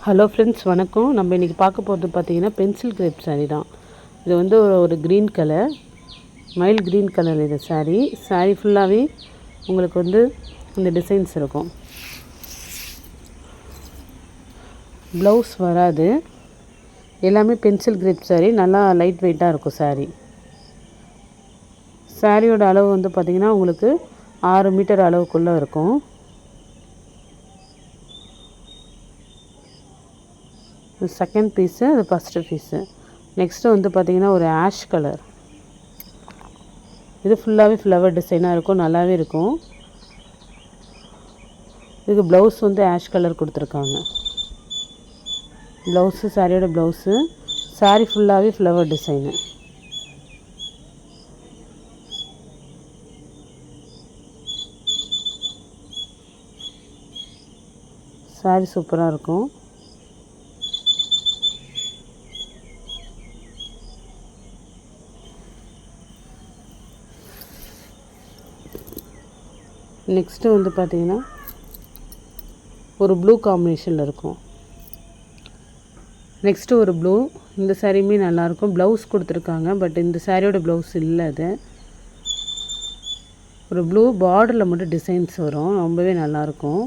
Hello friends, வணக்கம். நம்ம இன்றைக்கி பார்க்க போகிறது பார்த்திங்கன்னா பென்சில் கிரேப் சாரீ தான். இது வந்து ஒரு green colour, mile green colour. இது சாரீ ஃபுல்லாகவே உங்களுக்கு வந்து இந்த டிசைன்ஸ் இருக்கும். ப்ளவுஸ் வராது, எல்லாமே பென்சில் கிரேப் சாரீ. நல்லா லைட் வெயிட்டாக இருக்கும் சாரியோட அளவு வந்து பார்த்திங்கன்னா உங்களுக்கு 6 மீட்டர் அளவுக்குள்ளே இருக்கும். செகண்ட் பீஸு, அது ஃபஸ்ட்டு பீஸு. நெக்ஸ்ட்டு வந்து பார்த்திங்கன்னா ஒரு ஆஷ் கலர். இது ஃபுல்லாகவே ஃப்ளவர் டிசைனாக இருக்கும், நல்லாவே இருக்கும். இதுக்கு ப்ளவுஸ் வந்து ஆஷ் கலர் கொடுத்துருக்காங்க. ப்ளவுஸு, சாரியோட ப்ளவுஸு. சாரீ ஃபுல்லாகவே ஃப்ளவர் டிசைனு. சாரீ சூப்பராக இருக்கும். நெக்ஸ்ட்டு வந்து பார்த்திங்கன்னா ஒரு ப்ளூ காம்பினேஷனில் இருக்கும். நெக்ஸ்ட்டு ஒரு ப்ளூ. இந்த சாரியுமே நல்லாயிருக்கும். ப்ளவுஸ் கொடுத்துருக்காங்க, பட் இந்த சாரியோட ப்ளவுஸ் இல்லை. அது ஒரு ப்ளூ பார்டரில் மட்டும் டிசைன்ஸ் வரும், ரொம்பவே நல்லாயிருக்கும்.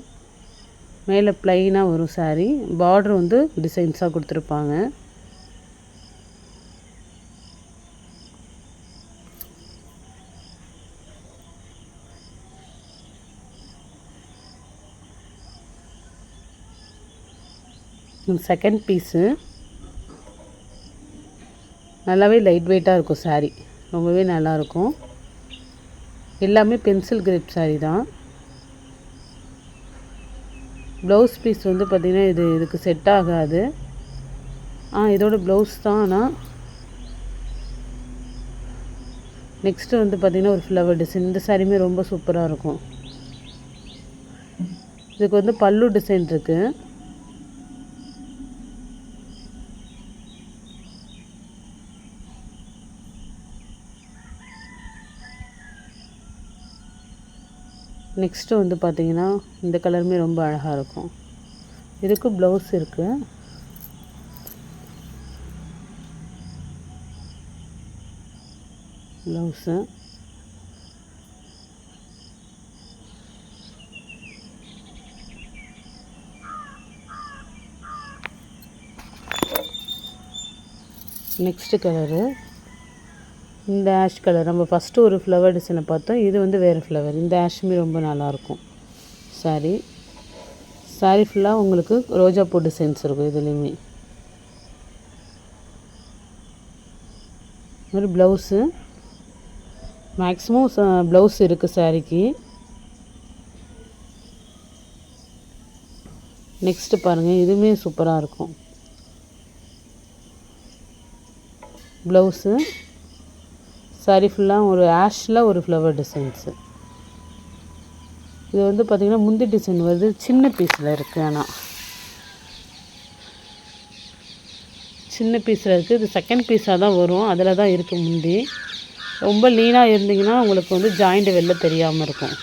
மேலே ப்ளைனாக வரும் சாரீ, பார்டர் வந்து டிசைன்ஸாக கொடுத்துருப்பாங்க. செகண்ட் பீஸு நல்லாவே லைட் வெயிட்டாக இருக்கும். சாரீ ரொம்பவே நல்லாயிருக்கும். எல்லாமே பென்சில் கிரேப் சாரீ தான். ப்ளவுஸ் பீஸ் வந்து பார்த்திங்கன்னா இதுக்கு செட் ஆகாது. இதோட ப்ளவுஸ் தான். ஆனால் நெக்ஸ்ட்டு வந்து பார்த்திங்கன்னா ஒரு ஃப்ளவர் டிசைன். இந்த சாரியுமே ரொம்ப சூப்பராக இருக்கும். இதுக்கு வந்து பல்லு டிசைன் இருக்குது. நெக்ஸ்ட்டு வந்து பார்த்திங்கன்னா இந்த கலருமே ரொம்ப அழகாக இருக்கும். இதுக்கு ப்ளவுஸ் இருக்குது. ப்ளவுஸு நெக்ஸ்ட்டு கலரு இந்த ஆஷ் கலர். நம்ம ஃபஸ்ட்டு ஒரு ஃப்ளவர் டிசைனை பார்த்தோம், இது வந்து வேறு ஃப்ளவர். இந்த ஆஷுமே ரொம்ப நல்லாயிருக்கும். சாரீ ஃபுல்லாக உங்களுக்கு ரோஜாப்பூ டிசைன்ஸ் இருக்கும். இதுலேயுமே மாதிரி ப்ளவுஸு மேக்ஸிமம் ப்ளவுஸ் இருக்குது சாரீக்கு. நெக்ஸ்ட்டு பாருங்கள், இதுவுமே சூப்பராக இருக்கும். ப்ளவுஸு சாரீ ஃபுல்லாக ஒரு ஆஷில் ஒரு ஃப்ளவர் டிசைன்ஸு. இது வந்து பார்த்திங்கன்னா முந்தி டிசைன் வருது, சின்ன பீஸில் இருக்குது. ஆனால் சின்ன பீஸில் இருக்குது. இது செகண்ட் பீஸாக தான் வரும், அதில் தான் இருக்குது முந்தி. ரொம்ப லீனாக இருந்தீங்கன்னா உங்களுக்கு வந்து ஜாயிண்ட் வெளில தெரியாமல் இருக்கும்.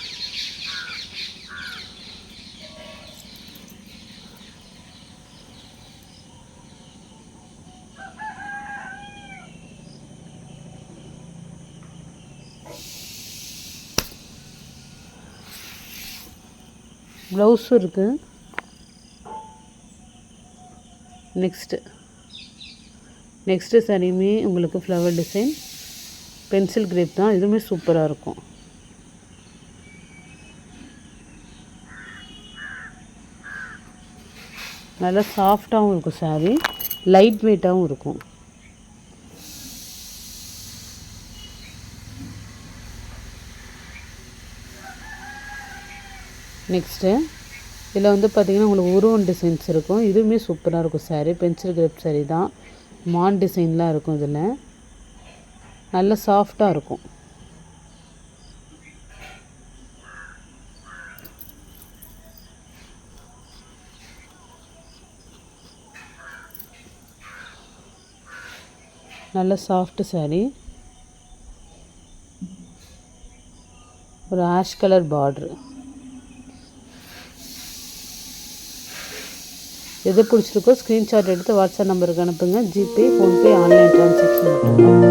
ப்ளவுஸும் இருக்குது. நெக்ஸ்ட்டு சாரியுமே உங்களுக்கு ஃப்ளவர் டிசைன், பென்சில் கிரேப் தான். இதுவுமே சூப்பராக இருக்கும். நல்லா சாஃப்டாகவும் இருக்கும் சாரீ, லைட் வெயிட்டாகவும் இருக்கும். நெக்ஸ்ட்டு இதில் வந்து பார்த்திங்கன்னா உங்களுக்கு உருவம் டிசைன்ஸ் இருக்கும். இதுவுமே சூப்பராக இருக்கும் சாரீ. பென்சில் கிரேப் சாரீ தான். மான் டிசைன்லாம் இருக்கும். இதில் நல்ல சாஃப்டாக இருக்கும். நல்ல சாஃப்ட் சாரீ. ஒரு ஆஷ் கலர் பார்ட்ரு. எது பிடிச்சிருக்கோ ஸ்க்ரீன்ஷாட் எடுத்து வாட்ஸ்அப் நம்பருக்கு அனுப்புங்க. ஜிபே, ஃபோன்பே, ஆன்லைன் ட்ரான்சாக்ஷன் மட்டும்தான்.